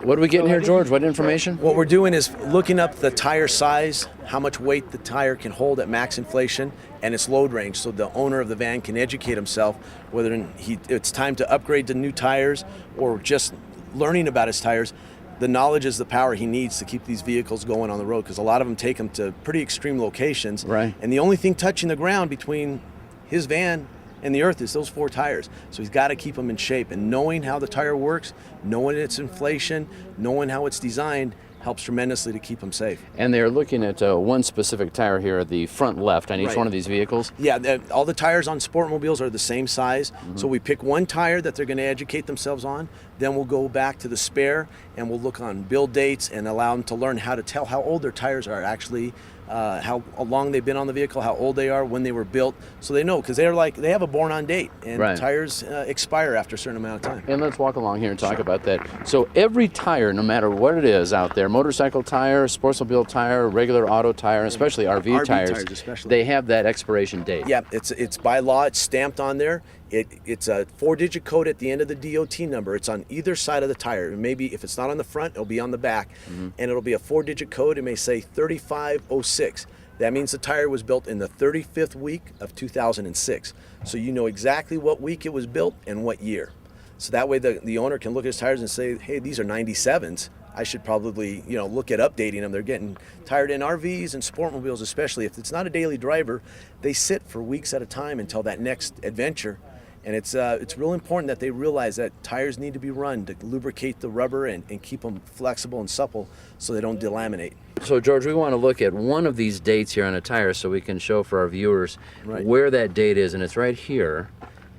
What are we getting here, George? What information? What we're doing is looking up the tire size, how much weight the tire can hold at max inflation, and its load range, so the owner of the van can educate himself whether it's time to upgrade to new tires or just learning about his tires. The knowledge is the power he needs to keep these vehicles going on the road, because a lot of them take him to pretty extreme locations. Right. And the only thing touching the ground between his van and the earth is those 4 tires. So he's got to keep them in shape. And knowing how the tire works, knowing its inflation, knowing how it's designed, helps tremendously to keep them safe. And they're looking at one specific tire here at the front left on each one of these vehicles? Yeah, all the tires on Sportmobiles are the same size. So we pick one tire that they're going to educate themselves on. Then we'll go back to the spare and we'll look on build dates and allow them to learn how to tell how old their tires are actually, how long they've been on the vehicle, how old they are, when they were built, so they know, because they have a born on date, and tires expire after a certain amount of time. And let's walk along here and talk about that. So every tire, no matter what it is out there, motorcycle tire, sportsmobile tire, regular auto tire, especially RV tires especially, they have that expiration date. Yeah, it's by law, it's stamped on there. It's a 4-digit code at the end of the DOT number. It's on either side of the tire. Maybe if it's not on the front, it'll be on the back, and it'll be a 4-digit code. It may say 3506. That means the tire was built in the 35th week of 2006. So you know exactly what week it was built and what year. So that way the owner can look at his tires and say, hey, these are 97s. I should probably, look at updating them. They're getting tired in RVs and Sportmobiles, especially. If it's not a daily driver, they sit for weeks at a time until that next adventure. And it's real important that they realize that tires need to be run to lubricate the rubber and keep them flexible and supple so they don't delaminate. So, George, we want to look at one of these dates here on a tire so we can show for our viewers where that date is. And it's right here.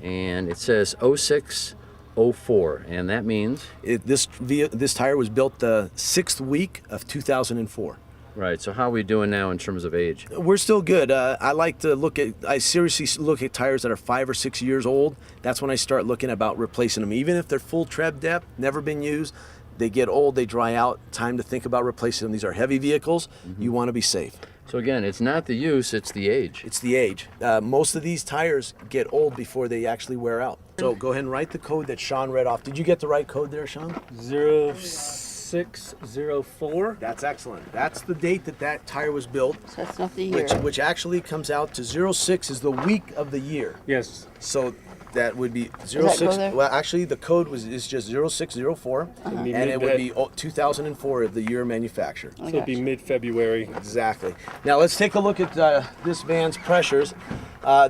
And it says 0604. And that means? This tire was built the 6th week of 2004. Right, so how are we doing now in terms of age? We're still good. I seriously look at tires that are 5 or 6 years old. That's when I start looking about replacing them. Even if they're full tread depth, never been used, they get old, they dry out, time to think about replacing them. These are heavy vehicles. You want to be safe. So again, it's not the use, it's the age. It's the age. Most of these tires get old before they actually wear out. So go ahead and write the code that Sean read off. Did you get the right code there, Sean? 0604. That's excellent. That's the date that tire was built. So that's not the year. Which actually comes out to 06 is the week of the year. Yes. So that would be 06. Does that go there? Well, actually, the code is just 0604, and it would be 2004 of the year manufactured. So it'd be mid-February. Exactly. Now let's take a look at this van's pressures.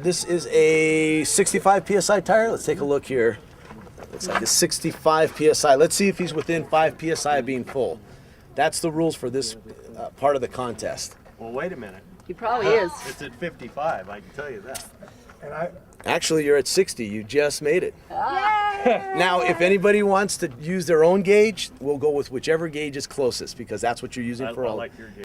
This is a 65 psi tire. Let's take a look here. Looks like a 65 psi. Let's see if he's within 5 psi of being full. That's the rules for this part of the contest. Well, wait a minute. He probably is. It's at 55, I can tell you that. And Actually, you're at 60. You just made it. Now, if anybody wants to use their own gauge, we'll go with whichever gauge is closest, because that's what you're using for all. I like your gauge.